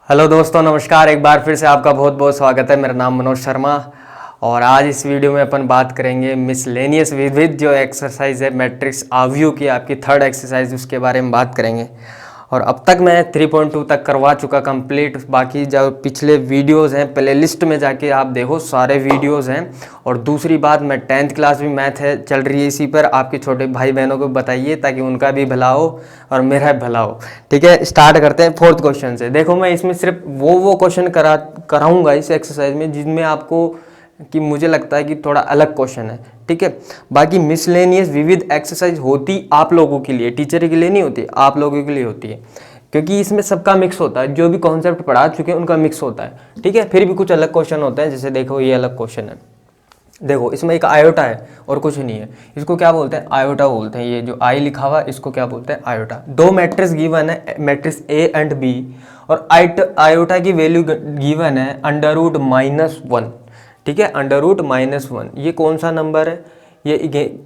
Hello दोस्तों, नमस्कार। एक बार फिर से आपका बहुत बहुत स्वागत है। मेरा नाम मनोज शर्मा और आज इस वीडियो में अपन बात करेंगे मिसलेनियस विविध जो एक्सरसाइज है मैट्रिक्स आव्यूह की आपकी थर्ड एक्सरसाइज, उसके बारे में बात करेंगे। और अब तक मैं 3.2 तक करवा चुका कंप्लीट। बाकी जो पिछले वीडियोस हैं प्ले लिस्ट में जाके आप देखो, सारे वीडियोस हैं। और दूसरी बात, मैं 10th क्लास भी मैथ है चल रही है इसी पर। आपके छोटे भाई बहनों को बताइए ताकि उनका भी भला हो और मेरा भी भला हो। ठीक है, स्टार्ट करते हैं 4th क्वेश्चन से। देखो, मैं इसमें सिर्फ वो क्वेश्चन कराऊंगा इस एक्सरसाइज में जिनमें आपको कि मुझे लगता है कि थोड़ा अलग क्वेश्चन है। ठीक है, बाकी मिसलेनियस विविध एक्सरसाइज होती आप लोगों के लिए, टीचर के लिए नहीं होती, आप लोगों के लिए होती है, क्योंकि इसमें सबका मिक्स होता है। जो भी कॉन्सेप्ट पढ़ा चुके हैं उनका मिक्स होता है। ठीक है, फिर भी कुछ अलग क्वेश्चन होते हैं। जैसे देखो, ये अलग क्वेश्चन है। देखो, इसमें एक आयोटा है और कुछ नहीं है। इसको क्या बोलते हैं? आयोटा बोलते हैं। ये जो आई लिखा हुआ इसको क्या बोलते हैं? आयोटा। दो मैट्रिक्स गिवन है, मैट्रिक्स ए एंड बी, और आयोटा की वैल्यू गिवन है √-1। ठीक है, √-1। ये कौन सा नंबर है? ये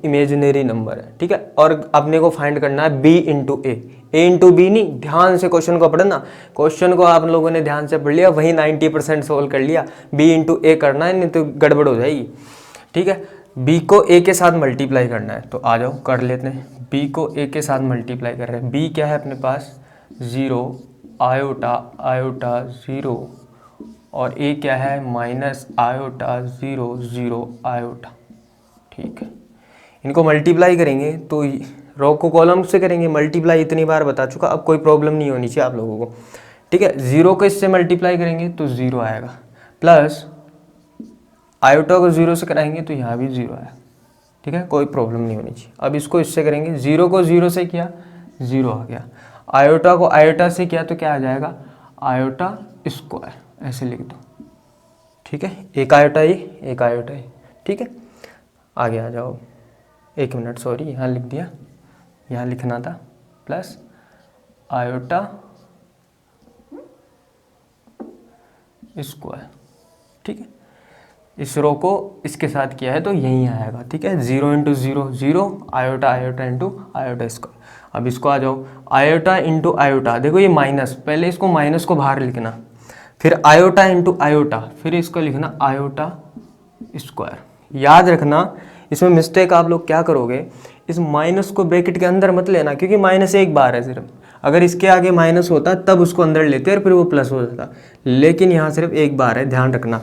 इमेजिनरी नंबर है। ठीक है, और अपने को फाइंड करना है b इंटू ए इंटू बी नहीं। ध्यान से क्वेश्चन को पढ़ना। क्वेश्चन को आप लोगों ने ध्यान से पढ़ लिया, वही 90% सोल्व कर लिया। b इंटू ए करना है, नहीं तो गड़बड़ हो जाएगी। ठीक है, b को a के साथ मल्टीप्लाई करना है। तो आ जाओ कर लेते हैं। b को a के साथ मल्टीप्लाई कर रहे हैं। b क्या है अपने पास? 0, आयोटा आयोटा 0, और a क्या है? -Iota 0 0 iota. ठीक है, इनको मल्टीप्लाई करेंगे तो रो को कॉलम से करेंगे मल्टीप्लाई। इतनी बार बता चुका, अब कोई प्रॉब्लम नहीं होनी चाहिए आप लोगों को। ठीक है, 0 को इससे मल्टीप्लाई करेंगे तो 0 आएगा, प्लस आयोटा को 0 से कराएंगे तो यहाँ भी 0 आएगा। ठीक है, कोई प्रॉब्लम नहीं होनी चाहिए। अब इसको इससे करेंगे, 0 को 0 से किया 0 आ गया, आयोटा को आयोटा से किया तो क्या आ जाएगा? Iota square. ऐसे लिख दो। ठीक है, एक आयोटा ये, एक आयोटा ये। ठीक है, आगे आ जाओ। एक मिनट, सॉरी, यहाँ लिख दिया, यहाँ लिखना था, प्लस आयोटा स्क्वायर। ठीक है, इस रो को इसके साथ किया है तो यही आएगा। ठीक है, 0 into 0 0, iota iota into iota square. अब इसको आ जाओ, आयोटा इंटू आयोटा। देखो ये माइनस, पहले इसको माइनस को बाहर लिखना, फिर आयोटा इंटू आयोटा, फिर इसको लिखना आयोटा स्क्वायर। याद रखना, इसमें मिस्टेक आप लोग क्या करोगे, इस माइनस को ब्रैकेट के अंदर मत लेना, क्योंकि माइनस एक बार है सिर्फ। अगर इसके आगे माइनस होता तब उसको अंदर लेते और फिर वो प्लस हो जाता, लेकिन यहाँ सिर्फ एक बार है, ध्यान रखना।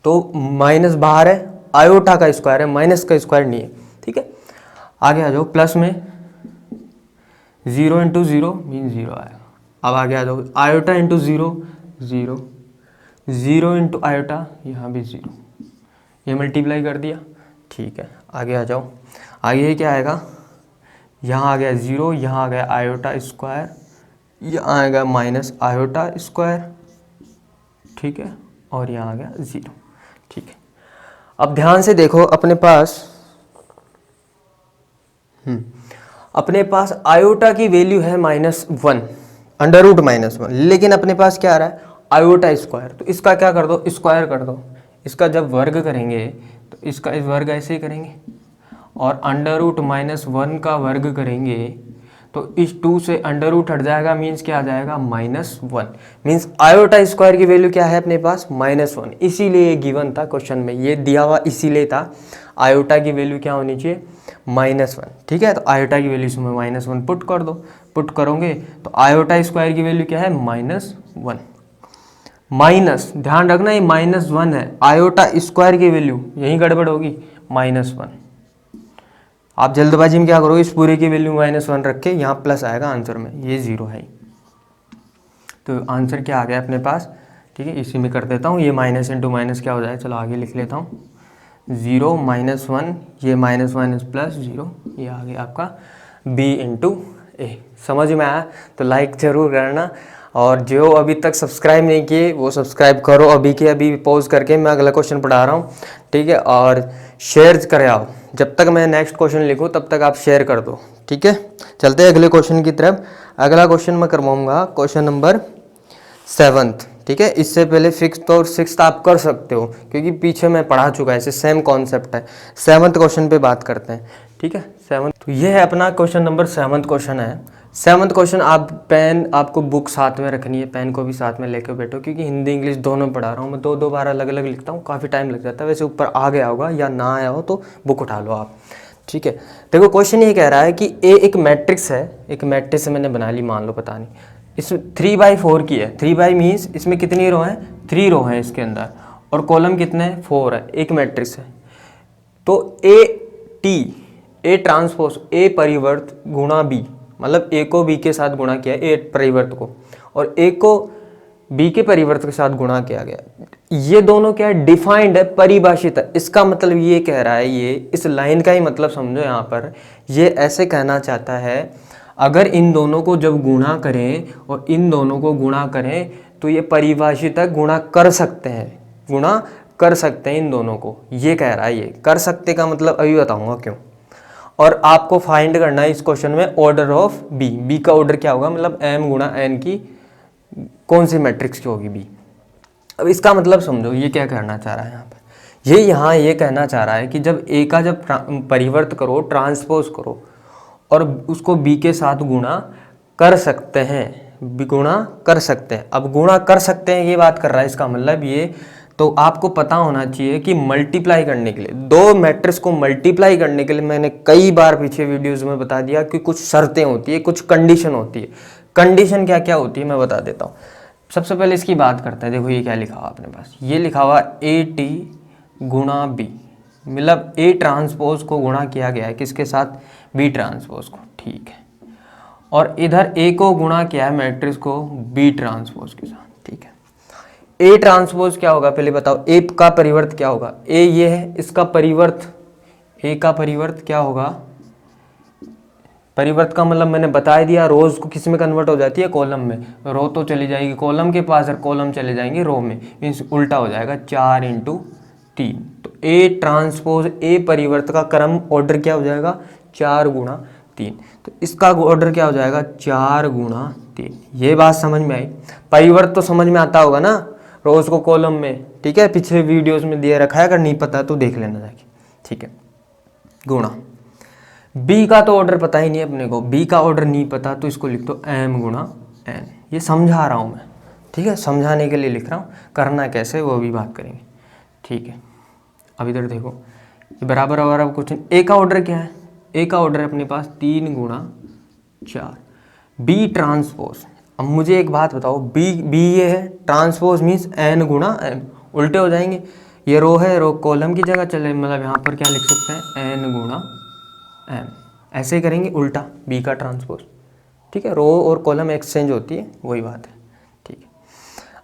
तो माइनस बाहर है, आयोटा का स्क्वायर है, माइनस का स्क्वायर नहीं है। ठीक है, आगे आ जाओ। प्लस में 0 इंटू 0 मीन 0 आएगा। अब आगे आ जाओ, आयोटा इंटू 0 0, 0 इंटू आयोटा, यहाँ भी 0, ये मल्टीप्लाई कर दिया। ठीक है, आगे आ जाओ। आगे क्या आएगा? यहाँ आ गया 0, यहाँ आ गया आयोटा स्क्वायर, यहाँ आएगा माइनस आयोटा स्क्वायर। ठीक है, और यहाँ आ गया 0। ठीक है, अब ध्यान से देखो, अपने पास आयोटा की वैल्यू है -1, √-1, लेकिन अपने पास क्या आ रहा है? Iota square. तो इसका क्या कर दो? स्क्वायर कर दो। इसका जब वर्ग करेंगे तो इसका इस वर्ग ऐसे ही करेंगे, और √-1 का वर्ग करेंगे तो इस 2 से अंडर रूट हट जाएगा, मीन्स क्या आ जाएगा? -1। मीन्स आयोटा स्क्वायर की वैल्यू क्या है अपने पास? -1। इसीलिए ये गिवन था क्वेश्चन में, ये दिया हुआ इसीलिए था। आयोटा की वैल्यू क्या होनी चाहिए? -1। ठीक है, तो आयोटा की वैल्यू इसमें -1 पुट कर दो। पुट करोगे तो आयोटा स्क्वायर की वैल्यू क्या है? -1। माइनस, ध्यान रखना ये -1 है, आयोटा स्क्वायर की वैल्यू, यही गड़बड़ होगी, -1। आप जल्दबाजी में क्या करोगे, इस पूरे की वैल्यू -1 रख के यहाँ प्लस आएगा आंसर में, ये 0 है। तो आंसर क्या आ गया अपने पास? ठीक है, इसी में कर देता हूँ। ये माइनस इंटू माइनस क्या हो जाए, चलो आगे लिख लेता हूँ। 0 -1, ये -1 प्लस 0, ये आ गया आपका b इंटू ए। समझ में आया तो लाइक ज़रूर करना, और जो अभी तक सब्सक्राइब नहीं किए वो सब्सक्राइब करो अभी के अभी। पॉज करके मैं अगला क्वेश्चन पढ़ा रहा हूँ। ठीक है, और शेयर कर आओ, जब तक मैं नेक्स्ट क्वेश्चन लिखूँ तब तक आप शेयर कर दो। ठीक है, चलते हैं अगले क्वेश्चन की तरफ। अगला क्वेश्चन मैं करवाऊँगा क्वेश्चन नंबर 7। ठीक है, इससे पहले 5th और 6th आप कर सकते हो, क्योंकि पीछे मैं पढ़ा चुका है, इसे सेम कॉन्सेप्ट है। 7th क्वेश्चन पे बात करते हैं। ठीक है, 7th, तो ये है अपना क्वेश्चन नंबर 7th क्वेश्चन है। सेवन्थ क्वेश्चन, आप पेन, आपको बुक साथ में रखनी है, पेन को भी साथ में लेके बैठो, क्योंकि हिंदी इंग्लिश दोनों पढ़ा रहा हूँ मैं, दो बार अलग अलग लिखता हूँ, काफ़ी टाइम लग जाता है। वैसे ऊपर आ गया होगा या ना आया हो तो बुक उठा लो आप, ठीक है। देखो क्वेश्चन ये कह रहा है कि ए एक मैट्रिक्स है, एक मैट्रिक्स मैंने बना ली, मान लो पता नहीं, इसमें 3/4 की है। 3 मीन्स इसमें कितनी रो हैं, 3 रो हैं इसके अंदर, और कॉलम कितने हैं, 4 है, एक मैट्रिक्स है। तो ए ट्रांसपोज ए परिवर्त गुणा बी, मतलब ए को बी के साथ गुणा किया, ए परिवर्त को, और ए को बी के परिवर्त के साथ गुणा किया गया। ये दोनों क्या है, डिफाइंड है, परिभाषित है। इसका मतलब ये कह रहा है, ये इस लाइन का ही मतलब समझो यहाँ पर, ये ऐसे कहना चाहता है, अगर इन दोनों को जब गुणा करें और इन दोनों को गुणा करें तो ये परिभाषित है, गुणा कर सकते हैं, गुणा कर सकते हैं इन दोनों को, ये कह रहा है। ये कर सकते का मतलब अभी बताऊंगा क्यों। और आपको फाइंड करना है इस क्वेश्चन में ऑर्डर ऑफ बी, बी का ऑर्डर क्या होगा, मतलब एम गुणा एन की कौन सी मैट्रिक्स की होगी बी। अब इसका मतलब समझो, ये क्या कहना चाह रहा है यहाँ पर, ये कहना चाह रहा है कि जब ए का जब परिवर्त करो, ट्रांसपोज करो, और उसको बी के साथ गुणा कर सकते हैं, गुणा कर सकते हैं। अब गुणा कर सकते हैं ये बात कर रहा है, इसका मतलब ये तो आपको पता होना चाहिए कि मल्टीप्लाई करने के लिए, दो मैट्रिक्स को मल्टीप्लाई करने के लिए, मैंने कई बार पीछे वीडियोस में बता दिया कि कुछ शर्तें होती है, कुछ कंडीशन होती है। कंडीशन क्या क्या होती है मैं बता देता हूँ। सबसे पहले इसकी बात करते हैं। देखो ये क्या लिखा हुआ अपने पास, ये लिखा हुआ ए टी गुणा बी, मतलब ए ट्रांसपोज को गुणा किया गया है किसके साथ, बी ट्रांसपोज को, ठीक है। और इधर ए को गुणा किया है मैट्रिक्स को बी ट्रांसपोज के साथ, ठीक है। ए ट्रांसपोज क्या होगा पहले बताओ, ए का परिवर्त क्या होगा, ए ये है, इसका परिवर्त, ए का परिवर्त क्या होगा, परिवर्त का मतलब मैंने बता दिया, रोज को किस में कन्वर्ट हो जाती है, कॉलम में। रो तो चली जाएगी कॉलम के पास और कॉलम चले जाएंगे रो में, मीन्स उल्टा हो जाएगा, 4 × 3। तो ए ट्रांसपोज ए परिवर्त का क्रम ऑर्डर क्या हो जाएगा, 4 × 3। तो इसका ऑर्डर क्या हो जाएगा, 4 × 3। ये बात समझ में आई। परिवर्त तो समझ में आता होगा ना, रोज को कॉलम में, ठीक है, पिछले वीडियोस में दिया रखा है, अगर नहीं पता तो देख लेना जाके, ठीक है। गुणा बी का तो ऑर्डर पता ही नहीं अपने को, बी का ऑर्डर नहीं पता तो इसको लिख दो एम गुणा एन। ये समझा रहा हूँ मैं, ठीक है, समझाने के लिए लिख रहा हूँ, करना कैसे वो भी बात करेंगे, ठीक है। अब इधर देखो, ये बराबर और अब क्वेश्चन, ए का ऑर्डर क्या है, ए का ऑर्डर है अपने पास 3 × 4, बी ट्रांसपोज। अब मुझे एक बात बताओ, बी ये है, ट्रांसपोज मीन्स एन गुणा एम, उल्टे हो जाएंगे, ये रो है, रो कॉलम की जगह चले, मतलब यहाँ पर क्या लिख सकते हैं, एन गुणा एम, ऐसे ही करेंगे उल्टा, बी का ट्रांसपोज, ठीक है। रो और कॉलम एक्सचेंज होती है, वही बात है, ठीक है।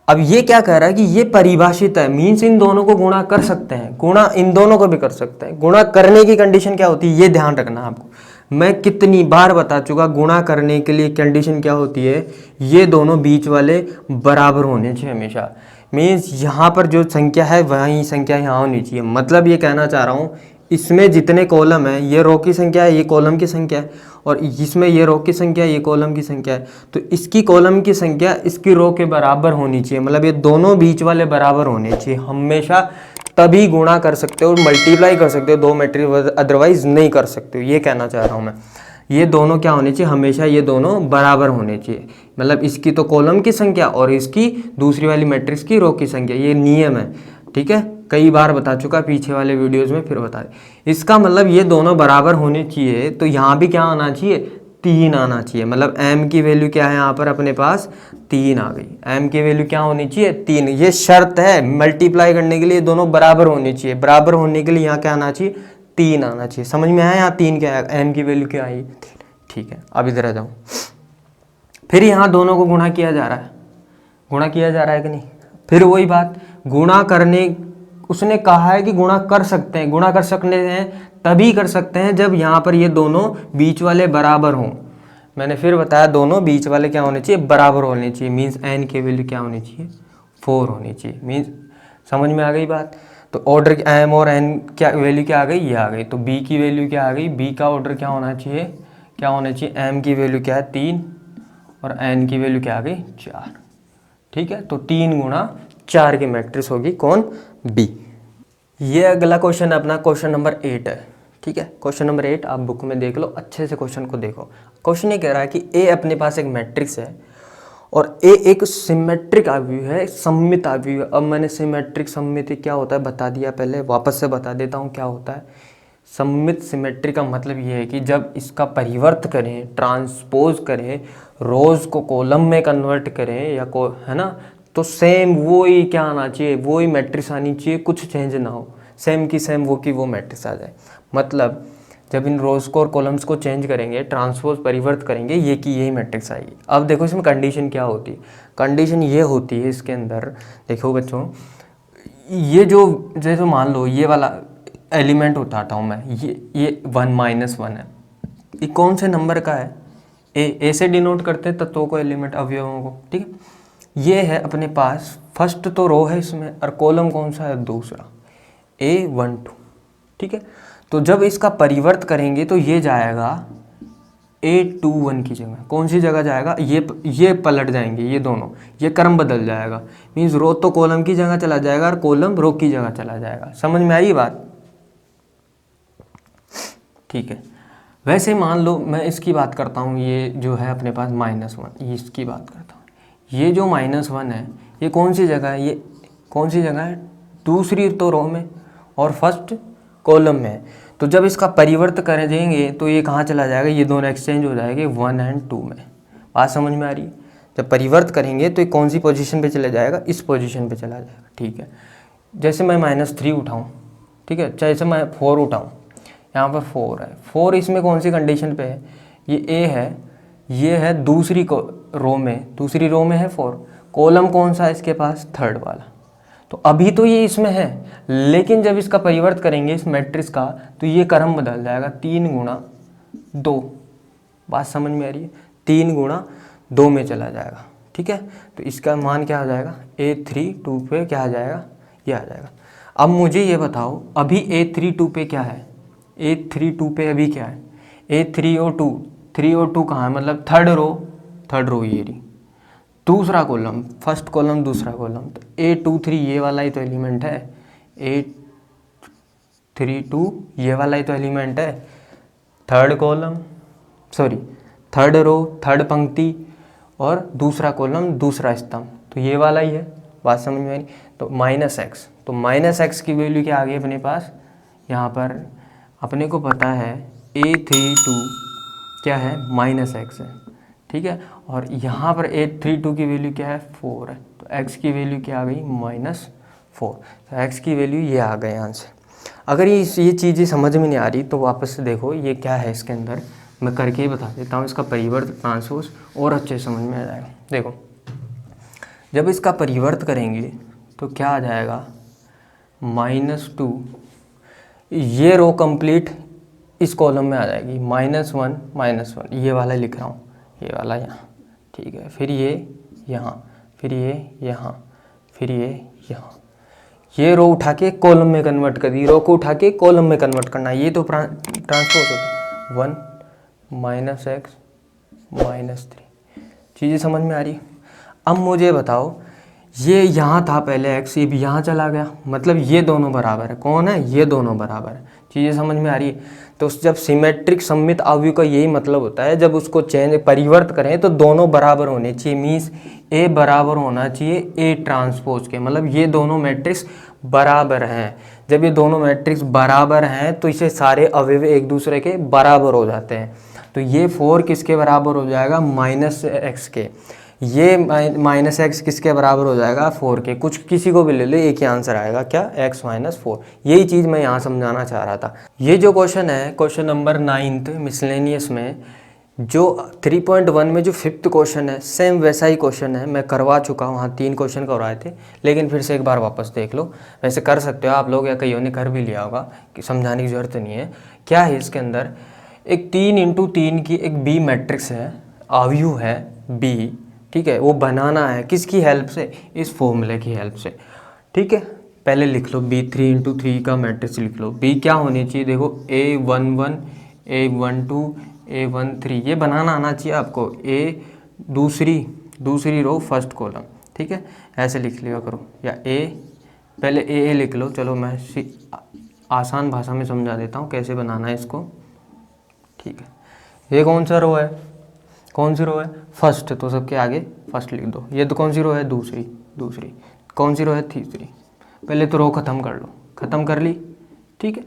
अब ये क्या कह रहा है कि ये परिभाषित है, मीन्स इन दोनों को गुणा कर सकते हैं, गुणा इन दोनों को भी कर सकते हैं। गुणा करने की कंडीशन क्या होती है, ये ध्यान रखना आपको, मैं कितनी बार बता चुका, गुणा करने के लिए कंडीशन क्या होती है, ये दोनों बीच वाले बराबर होने चाहिए हमेशा। मीन्स यहाँ पर जो संख्या है वही संख्या यहाँ होनी चाहिए। मतलब ये कहना चाह रहा हूँ, इसमें जितने कॉलम है, ये रो की संख्या है, ये कॉलम की संख्या है, और इसमें ये रो की संख्या है, ये कॉलम की संख्या है, तो इसकी कॉलम की संख्या इसकी रो के बराबर होनी चाहिए। मतलब ये दोनों बीच वाले बराबर होने चाहिए हमेशा, तभी गुणा कर सकते हो और मल्टीप्लाई कर सकते हो दो मैट्रिक्स, अदरवाइज नहीं कर सकते हो। ये कहना चाह रहा हूँ मैं, ये दोनों क्या होने चाहिए, हमेशा ये दोनों बराबर होने चाहिए। मतलब इसकी तो कॉलम की संख्या और इसकी दूसरी वाली मैट्रिक्स की रो की संख्या, ये नियम है, ठीक है, कई बार बता चुका पीछे वाले वीडियोस में, फिर बता दें। इसका मतलब ये दोनों बराबर होने चाहिए, तो यहाँ भी क्या आना चाहिए, 3 आना चाहिए। मतलब m की वैल्यू क्या है यहाँ पर अपने पास, 3 आ गई। m की वैल्यू क्या होनी चाहिए, 3। ये शर्त है, मल्टीप्लाई करने के लिए दोनों बराबर होने चाहिए। बराबर होने के लिए यहाँ क्या आना चाहिए, 3 आना चाहिए। समझ में आया, यहाँ 3 क्या है, m की वैल्यू क्या आई, ठीक है। अब इधर आ जाऊँ, फिर यहाँ दोनों को गुणा किया जा रहा है, गुणा किया जा रहा है कि नहीं, फिर वही बात, गुणा करने, उसने कहा है कि गुणा कर सकते हैं, गुणा कर सकते हैं तभी कर सकते हैं जब यहाँ पर ये दोनों बीच वाले बराबर हों। मैंने फिर बताया, दोनों बीच वाले क्या होने चाहिए, बराबर होने चाहिए। मीन्स n की वैल्यू क्या होनी चाहिए, 4 होनी चाहिए। मीन्स समझ में आ गई बात। तो ऑर्डर m और n क्या वैल्यू क्या आ गई, ये आ गई। तो b की वैल्यू क्या आ गई, b का ऑर्डर क्या होना चाहिए, क्या होना चाहिए, m की वैल्यू क्या है 3 और n की वैल्यू क्या आ गई 4, ठीक है। तो 3 × 4 की मैट्रिक्स होगी कौन, बी। ये अगला क्वेश्चन है अपना, क्वेश्चन नंबर 8 है, ठीक है। क्वेश्चन नंबर 8 आप बुक में देख लो, अच्छे से क्वेश्चन को देखो। क्वेश्चन ये कह रहा है कि ए अपने पास एक मैट्रिक्स है और ए एक सिमेट्रिक अवयव है, सममित अवयव है। अब मैंने सिमेट्रिक सममित क्या होता है बता दिया, पहले वापस से बता देता हूँ क्या होता है। सममित सिमेट्रिक का मतलब ये है कि जब इसका परिवर्त करें, ट्रांसपोज करें, रोज को कॉलम में कन्वर्ट करें या को है ना, तो सेम वो ही क्या आना चाहिए, वो ही मैट्रिक्स आनी चाहिए, कुछ चेंज ना हो, सेम की सेम वो की वो मैट्रिक्स आ जाए। मतलब जब इन रोज को और कॉलम्स को चेंज करेंगे, ट्रांसपोज परिवर्त करेंगे, ये की यही मैट्रिक्स आएगी। अब देखो इसमें कंडीशन क्या होती है, कंडीशन ये होती है इसके अंदर, देखो बच्चों, ये जो जैसे मान लो ये वाला एलिमेंट उठाता हूँ मैं, ये 1 - 1 है, ये कौन से नंबर का है, ए से डिनोट करते हैं तत्वों को, एलिमेंट अवयवों को, ठीक है। ये है अपने पास फर्स्ट तो रो है इसमें, और कॉलम कौन सा है, दूसरा, A12, ठीक है। तो जब इसका परिवर्त करेंगे तो ये जाएगा A21 की जगह, कौन सी जगह जाएगा, ये पलट जाएंगे ये दोनों, ये क्रम बदल जाएगा, मीन्स रो तो कॉलम की जगह चला जाएगा और कॉलम रो की जगह चला जाएगा। समझ में आई बात, ठीक है। वैसे मान लो मैं इसकी बात करता हूँ, ये जो है अपने पास -1, ये इसकी बात करता हूँ। ये जो -1 है ये कौन सी जगह है, ये कौन सी जगह है, दूसरी तो रो में और फर्स्ट कॉलम में। तो जब इसका परिवर्त कर देंगे तो ये कहाँ चला जाएगा, ये दोनों एक्सचेंज हो जाएंगे 1 और 2 में। बात समझ में आ रही है। जब परिवर्त करेंगे तो ये कौन सी पोजीशन पे चला जाएगा, इस पोजीशन पे चला जाएगा, ठीक है। जैसे मैं -3 उठाऊँ, ठीक है, जैसे मैं 4 उठाऊँ, यहाँ पर 4 है, 4 इसमें कौन सी कंडीशन पे है, ये A है, ये है दूसरी रो में, दूसरी रो में है 4, कॉलम कौन सा है इसके पास, थर्ड वाला। तो अभी तो ये इसमें है, लेकिन जब इसका परिवर्त करेंगे इस मैट्रिक्स का तो ये क्रम बदल जाएगा, 3 × 2। बात समझ में आ रही है, 3 × 2 में चला जाएगा, ठीक है। तो इसका मान क्या आ जाएगा, A32 पे क्या आ जाएगा, ये आ जाएगा। अब मुझे ये बताओ अभी A32 पे क्या है, A32 पे अभी क्या है, A302, 302 कहाँ है, मतलब थर्ड रो ये रही, दूसरा कॉलम, फर्स्ट कॉलम दूसरा कॉलम, तो A23 ये वाला ही तो एलिमेंट है, A32 ये वाला ही तो एलिमेंट है, third column, sorry third row, third पंक्ति और दूसरा कॉलम दूसरा स्तंभ, तो ये वाला ही है। बात समझ में आई। तो -x, तो -x की वैल्यू क्या आ गई अपने पास, यहाँ पर अपने को पता है A32 क्या है, -x है, ठीक है। और यहाँ पर A32 की वैल्यू क्या है, 4 है, तो x की वैल्यू क्या आ गई, -4। तो x की वैल्यू ये आ गए आंसर। अगर ये चीज़ें समझ में नहीं आ रही तो वापस से देखो ये क्या है, इसके अंदर मैं करके ही बता देता हूँ, इसका परिवर्त ट्रांसपोज और अच्छे समझ में आ जाएगा। देखो जब इसका परिवर्त करेंगे तो क्या आ जाएगा, -2, ये रो कंप्लीट इस कॉलम में आ जाएगी, -1 ये वाला लिख रहा हूँ, ये वाला यहाँ, ठीक है। फिर ये यहाँ, फिर ये यहाँ, फिर ये यहाँ, ये रो उठा के कॉलम में कन्वर्ट कर दी, रो को उठा के कॉलम में कन्वर्ट करना, ये तो ट्रांसपोज होता है। 1 - x -3, चीज़ें समझ में आ रही। अब मुझे बताओ ये यहाँ था पहले x, ये भी यहाँ चला गया, मतलब ये दोनों बराबर है, कौन है, ये दोनों बराबर है, चीज़ें समझ में आ रही है। तो जब सिमेट्रिक सममित अवयव का यही मतलब होता है, जब उसको चेंज परिवर्त करें तो दोनों बराबर होने चाहिए, मीन्स A बराबर होना चाहिए A ट्रांसपोज के, मतलब ये दोनों मैट्रिक्स बराबर हैं। जब ये दोनों मैट्रिक्स बराबर हैं तो इसे सारे अवयव एक दूसरे के बराबर हो जाते हैं। तो ये 4 किसके बराबर हो जाएगा, -x के, ये -x किसके बराबर हो जाएगा, 4 के, कुछ किसी को भी ले लो एक ही आंसर आएगा, क्या, x - 4। यही चीज़ मैं यहाँ समझाना चाह रहा था। ये जो क्वेश्चन है, क्वेश्चन नंबर 9 मिसलेनियस में, जो 3.1 में जो 5th क्वेश्चन है, सेम वैसा ही क्वेश्चन है, मैं करवा चुका हूँ, वहाँ 3 क्वेश्चन करवाए थे, लेकिन फिर से एक बार वापस देख लो। वैसे कर सकते हो आप लोग, या कईयों ने कर भी लिया होगा, कि समझाने की ज़रूरत नहीं है। क्या है इसके अंदर, एक 3 × 3 की एक B मैट्रिक्स है, अवयव है B, ठीक है, वो बनाना है किसकी हेल्प से, इस फॉर्मूले की हेल्प से, ठीक है। पहले लिख लो B, 3 × 3 का मैट्रिक्स लिख लो। B क्या होनी चाहिए, देखो A11, A12, A13, ये बनाना आना चाहिए आपको, A दूसरी रो फर्स्ट कॉलम, ठीक है, ऐसे लिख लिया करो, या A पहले A लिख लो, चलो मैं आसान भाषा में समझा देता हूँ कैसे बनाना है इसको। ठीक है, ये कौन सा रो है, कौन सी रो है, फर्स्ट, तो सबके आगे फर्स्ट लिख दो। ये तो कौन सी रो है, दूसरी, दूसरी। कौन सी रो है, तीसरी। पहले तो रो ख़त्म कर लो, ख़त्म कर ली। ठीक है,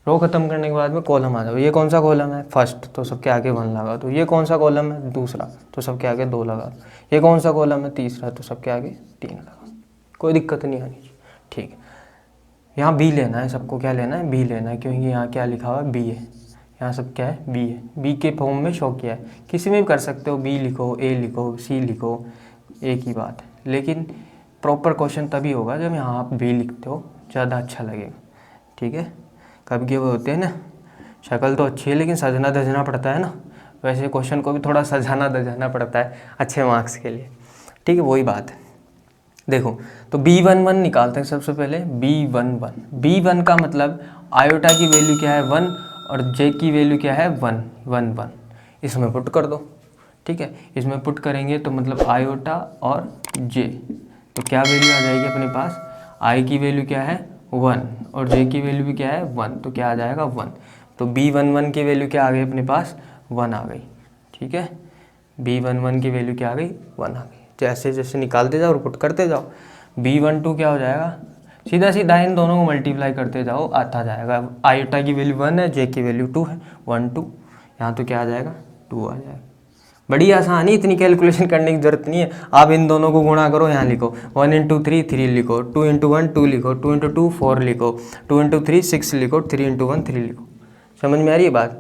रो ख़त्म करने के बाद में कॉलम आ जाओ। ये कौन सा कॉलम है, फर्स्ट, तो सबके आगे 1 लगा दो। ये कौन सा कॉलम है, दूसरा, तो सबके आगे 2 लगा दो। ये कौन सा कॉलम है, तीसरा, तो सबके आगे 3 लगा दो। कोई दिक्कत नहीं आनी चाहिए। ठीक है, यहाँ बी लेना है, सबको क्या लेना है, बी लेना है, क्योंकि यहाँ क्या लिखा हुआ है, बी है। यहाँ सब क्या है, बी है। बी के फॉर्म में शो किया है, किसी में भी कर सकते हो, बी लिखो, ए लिखो, सी लिखो, एक ही बात है। लेकिन प्रॉपर क्वेश्चन तभी होगा जब यहाँ आप बी लिखते हो, ज़्यादा अच्छा लगेगा। ठीक है, कब के वो होते हैं ना, शक्ल तो अच्छी है लेकिन सजना धजना पड़ता है ना, वैसे क्वेश्चन को भी थोड़ा सजाना धजाना पड़ता है अच्छे मार्क्स के लिए। ठीक है, वही बात है। देखो, तो B11 निकालते हैं सबसे पहले। B11 का मतलब आयोटा की वैल्यू क्या है, 1, और J की वैल्यू क्या है, 1, 1, 1। इसमें पुट कर दो। ठीक है, इसमें पुट करेंगे तो मतलब आयोटा और J, तो क्या वैल्यू आ जाएगी अपने पास, I की वैल्यू क्या है, 1, और J की वैल्यू भी क्या है, 1, तो क्या आ जाएगा, 1। तो B11 की वैल्यू क्या आ गई अपने पास, 1 आ गई। ठीक है, B11 की वैल्यू क्या आ गई, 1 आ गई। जैसे जैसे निकालते जाओ, रिपोर्ट करते जाओ। B12 क्या हो जाएगा, सीधा सीधा इन दोनों को मल्टीप्लाई करते जाओ, आता जाएगा। आयोटा की वैल्यू 1 है, J की वैल्यू 2 है, 1 2, यहाँ तो क्या आ जाएगा, 2 आ जाएगा। बड़ी आसानी, इतनी कैलकुलेशन करने की जरूरत नहीं है। आप इन दोनों को गुणा करो, यहाँ लिखो 1 × 3 3 लिखो, 2 × 1 2 लिखो, 2 × 2 4 लिखो, 2 × 3 6 लिखो, 3 × 1 3 लिखो। समझ में आ रही है बात,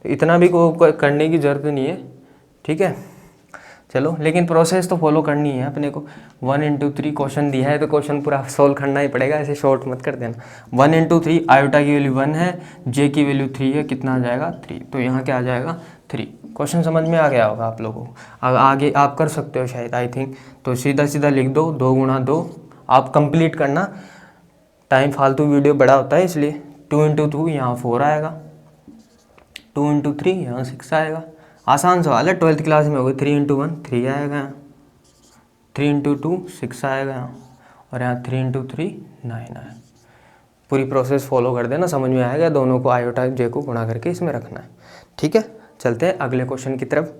तो इतना भी करने की ज़रूरत नहीं है। ठीक है, चलो, लेकिन प्रोसेस तो फॉलो करनी है अपने को। 1 × 3 क्वेश्चन दिया है तो क्वेश्चन पूरा सोल्व करना ही पड़ेगा, ऐसे शॉर्ट मत कर देना। 1 × 3, आयोटा की वैल्यू 1 है, J की वैल्यू 3 है, कितना आ जाएगा, 3, तो यहाँ क्या आ जाएगा, 3। क्वेश्चन समझ में आ गया होगा आप लोगों को, आगे आप कर सकते हो शायद, आई थिंक। तो सीधा सीधा लिख दो, 2 × 2, आप कंप्लीट करना, टाइम फालतू वीडियो बड़ा होता है इसलिए। 2 × 2 यहाँ 4 आएगा, 2 × 3 यहाँ 6 आएगा। आसान सवाल है, 12th क्लास में हो गई। 3 × 1 3 आएगा, 3 × 2 6 आएगा, और यहाँ 3 × 3 9 आएगा। पूरी प्रोसेस फॉलो कर देना, समझ में आएगा। दोनों को आयोटा J को गुणा करके इसमें रखना है। ठीक है, चलते हैं अगले क्वेश्चन की तरफ।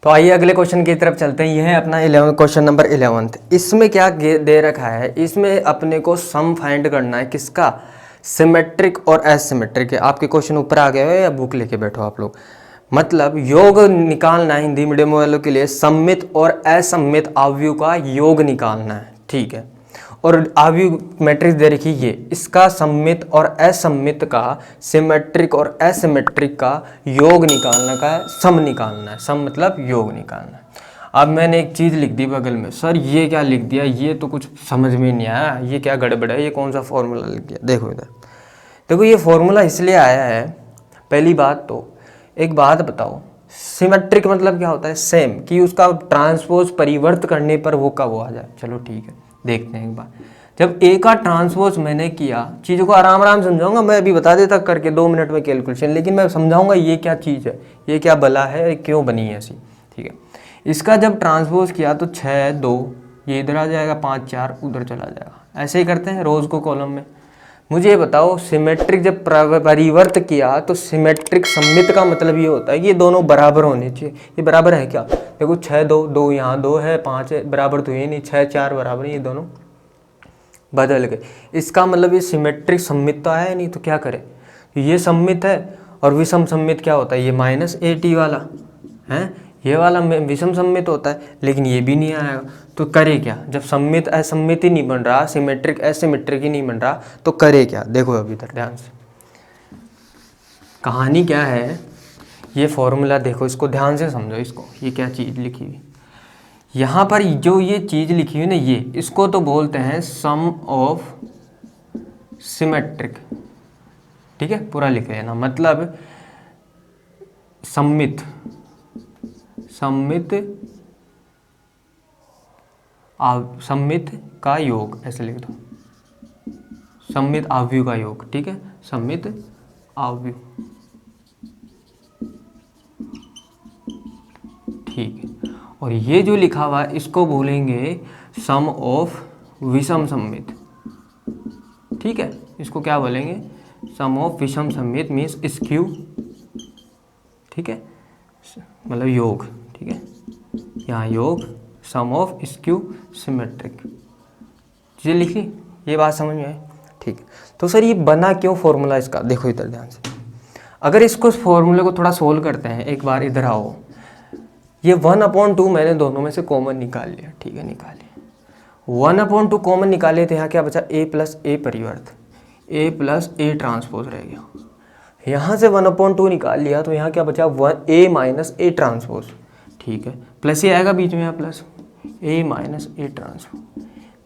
तो आइए अगले क्वेश्चन की तरफ चलते हैं। यह है अपना 11 क्वेश्चन नंबर 11। इसमें क्या दे रखा है, इसमें अपने को सम फाइंड करना है, किसका, सिमेट्रिक और एसिमेट्रिक है। आपके क्वेश्चन ऊपर आ गए हो या बुक लेके बैठो आप लोग। मतलब योग निकालना है हिंदी मीडियम वालों के लिए, सममित और असममित अवयव का योग निकालना है। ठीक है, और अवयव मैट्रिक्स दे रखी ये, इसका सममित और असममित का, सिमेट्रिक और एसिमेट्रिक का योग निकालना का है, सम निकालना है। सम मतलब योग निकालना है। अब मैंने एक चीज़ लिख दी बगल में, सर ये क्या लिख दिया, ये तो कुछ समझ में नहीं आया, ये क्या गड़बड़ है, ये कौन सा फॉर्मूला लिख दिया। देखो इधर, देखो ये फॉर्मूला इसलिए आया है। पहली बात तो एक बात बताओ, सिमेट्रिक मतलब क्या होता है, सेम, कि उसका ट्रांसपोज परिवर्त करने पर वो का वो आ जाए। चलो ठीक है, देखते हैं एक बार। जब ए का ट्रांसपोज मैंने किया, चीज़ों को आराम आराम समझाऊंगा, मैं अभी बता देता करके 2 मिनट में कैलकुलेशन, लेकिन मैं समझाऊंगा ये क्या चीज़ है, ये क्या बला है, क्यों बनी है ऐसी। ठीक है, इसका जब ट्रांसपोज किया तो 6 2, ये इधर आ जाएगा, 5 4 उधर चला जाएगा। ऐसे ही करते हैं रोज़ को कॉलम में। मुझे ये बताओ, सिमेट्रिक जब परिवर्त किया तो सिमेट्रिक सममित का मतलब ये होता है कि ये दोनों बराबर होने चाहिए। ये बराबर है क्या, देखो 6 2 2 यहाँ 2 है, 5 है, बराबर तो ये नहीं, 6 4 बराबर, ये दोनों बदल गए। इसका मतलब ये सिमेट्रिक सममित तो आया नहीं, तो क्या करें, ये सममित है और विषम सममित क्या होता है, ये -80 वाला है, ये वाला विषम सममित होता है, लेकिन ये भी नहीं आएगा। तो करे क्या, जब सममित असममित ही नहीं बन रहा, सिमेट्रिक एसिमेट्रिक ही नहीं बन रहा, तो करे क्या। देखो अभी इधर ध्यान से, कहानी क्या है, ये फॉर्मूला देखो, इसको ध्यान से समझो। इसको, ये क्या चीज़ लिखी हुई यहाँ पर, जो ये चीज़ लिखी हुई ना, ये इसको तो बोलते हैं सम ऑफ सिमेट्रिक। ठीक है, पूरा लिख लेना, मतलब सममित सममित का योग, ऐसे लिख दो, सममित अवयव का योग। ठीक है, सममित अवयव। ठीक है, और ये जो लिखा हुआ है इसको बोलेंगे सम ऑफ विषम सममित। ठीक है, इसको क्या बोलेंगे, सम ऑफ विषम सममित मीन्स स्क्यू, ठीक है, मतलब योग, ठीक है, यहाँ योग सम ऑफ स्क्यू सिमेट्रिक, चीज़ें लिखी, ये बात समझ में आई, ठीक है। तो सर ये बना क्यों फॉर्मूला इसका, देखो इधर ध्यान से, अगर इसको फॉर्मूले को थोड़ा सोल्व करते हैं, एक बार इधर आओ, ये 1/2 मैंने दोनों में से कॉमन निकाल लिया, ठीक है, निकाल लिया, 1/2 कॉमन निकाले तो यहाँ क्या बचा, a प्लस ए परिवर्त, a प्लस ए ट्रांसपोज रह गया, यहाँ से 1/2 निकाल लिया तो यहाँ क्या बचा, a माइनस ए ट्रांसपोज, ठीक है, प्लस ये आएगा बीच में, यहाँ plus a minus A transpose.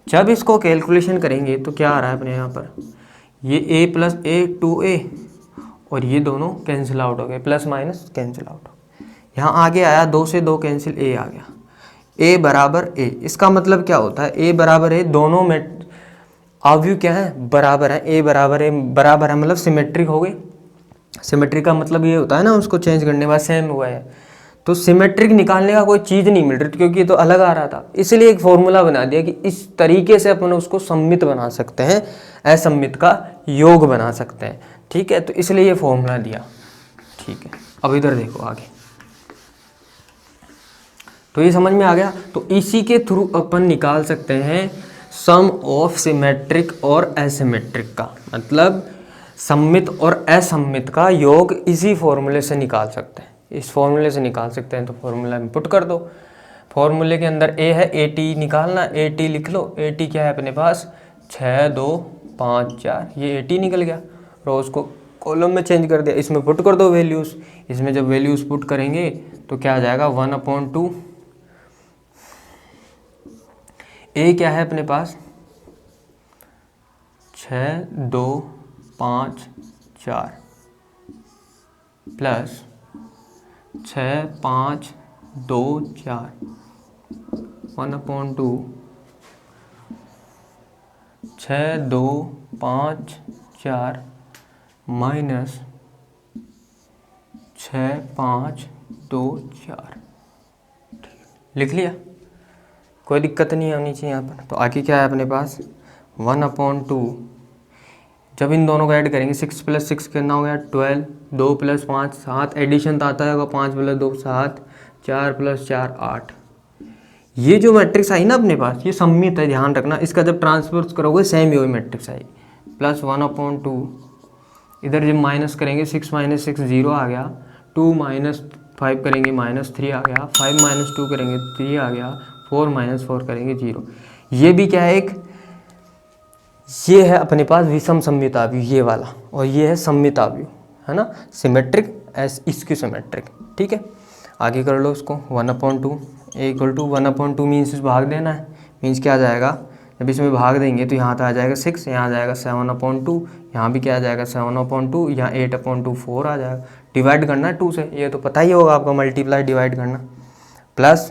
जब इसको कैलकुलेशन करेंगे तो क्या आ रहा है अपने यहाँ पर, ये a प्लस ए 2a, और ये दोनों कैंसिल आउट हो गए, प्लस माइनस कैंसिल आउट हो गए, यहाँ आगे आया 2 से 2 कैंसिल, a आ गया, a बराबर a, इसका मतलब क्या होता है, a बराबर a, दोनों में अवयव क्या है, बराबर है, a बराबर a बराबर है, मतलब सिमेट्रिक हो गई, सिमेट्रिक का मतलब ये होता है ना, उसको चेंज करने के बाद सेम हुआ है, तो सिमेट्रिक निकालने का कोई चीज़ नहीं मिल रही क्योंकि ये तो अलग आ रहा था, इसलिए एक फॉर्मूला बना दिया कि इस तरीके से अपन उसको सम्मित बना सकते हैं, असम्मित का योग बना सकते हैं, ठीक है, तो इसलिए ये फॉर्मूला दिया, ठीक है। अब इधर देखो आगे, तो ये समझ में आ गया, तो इसी के थ्रू अपन निकाल सकते हैं सम ऑफ सिमेट्रिक और एसिमेट्रिक का, मतलब सम्मित और असम्मित का योग इसी फॉर्मूले से निकाल सकते हैं, इस फॉर्मूले से निकाल सकते हैं, तो फॉर्मूला में पुट कर दो, फॉर्मूले के अंदर a है, AT निकालना, AT लिख लो, AT क्या है अपने पास 6 2 5 4, ये AT निकल गया, रोज को कॉलम में चेंज कर दिया, इसमें पुट कर दो वैल्यूज़, इसमें जब वैल्यूज़ पुट करेंगे तो क्या आ जाएगा 1/2, a क्या है अपने पास 6 2 5 4 प्लस 6 5 2 4, 1/2 6 2 5 4 माइनस 6 5 2 4, लिख लिया, कोई दिक्कत नहीं होनी चाहिए यहाँ पर। तो आगे क्या है अपने पास 1/2, जब इन दोनों को ऐड करेंगे 6 + 6 कितना हो गया 12, 2 + 5 7, एडिशन तो आता है 5 + 2 7, 4 + 4 8। ये जो मैट्रिक्स आई ना अपने पास, ये सम्मित है, ध्यान रखना, इसका जब ट्रांसपोज करोगे सेम ही मैट्रिक्स आई, प्लस 1/2, इधर जब माइनस करेंगे 6 - 6 0 आ गया, 2 - 5 करेंगे -3 आ गया, 5 - 2 करेंगे 3 आ गया, 4 - 4 करेंगे 0। ये भी क्या है, एक ये है अपने पास विषम सम्मित अवयव ये वाला, और ये है सम्मित अवयव, है ना, सिमेट्रिक एस इसकी सिमेट्रिक, ठीक है। आगे कर लो इसको 1/2 = 1/2 मीन्स भाग देना है, मीन्स क्या आ जाएगा, जब इसमें भाग देंगे तो यहाँ तो आ जाएगा 6, यहाँ आ जाएगा 7/2, यहाँ भी क्या आ जाएगा 7/2, यहाँ 8/2 4 आ जाएगा, डिवाइड करना है 2 से, ये तो पता ही होगा आपको, मल्टीप्लाई डिवाइड करना, प्लस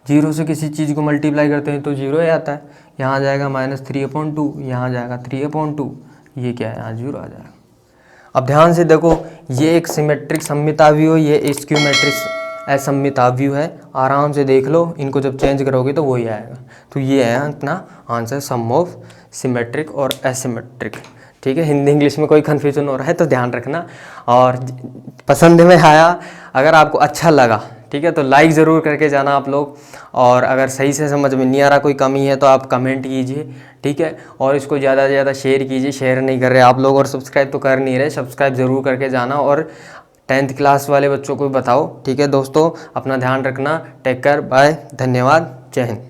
0 से किसी चीज़ को मल्टीप्लाई करते हैं तो 0 ही आता है, यहाँ आ जाएगा -3/2, यहाँ आ जाएगा 3/2, ये क्या है यहाँ 0 आ जाएगा। अब ध्यान से देखो, ये एक सिमेट्रिक सम्मित अवयव, ये स्क्यूमेट्रिक असम्मित अवयव है, आराम से देख लो, इनको जब चेंज करोगे तो वही आएगा। तो ये है अपना आंसर, सम ऑफ सिमेट्रिक और एसिमेट्रिक, ठीक है। हिंदी इंग्लिश में कोई कन्फ्यूजन हो रहा है तो ध्यान रखना, और पसंद में आया, अगर आपको अच्छा लगा, ठीक है, तो लाइक ज़रूर करके जाना आप लोग, और अगर सही से समझ में नहीं आ रहा, कोई कमी है तो आप कमेंट कीजिए, ठीक है, और इसको ज़्यादा से ज़्यादा शेयर कीजिए, शेयर नहीं कर रहे आप लोग, और सब्सक्राइब तो कर नहीं रहे, सब्सक्राइब ज़रूर करके जाना, और 10th क्लास वाले बच्चों को बताओ, ठीक है दोस्तों, अपना ध्यान रखना, टेक केयर, बाय, धन्यवाद, जय हिंद।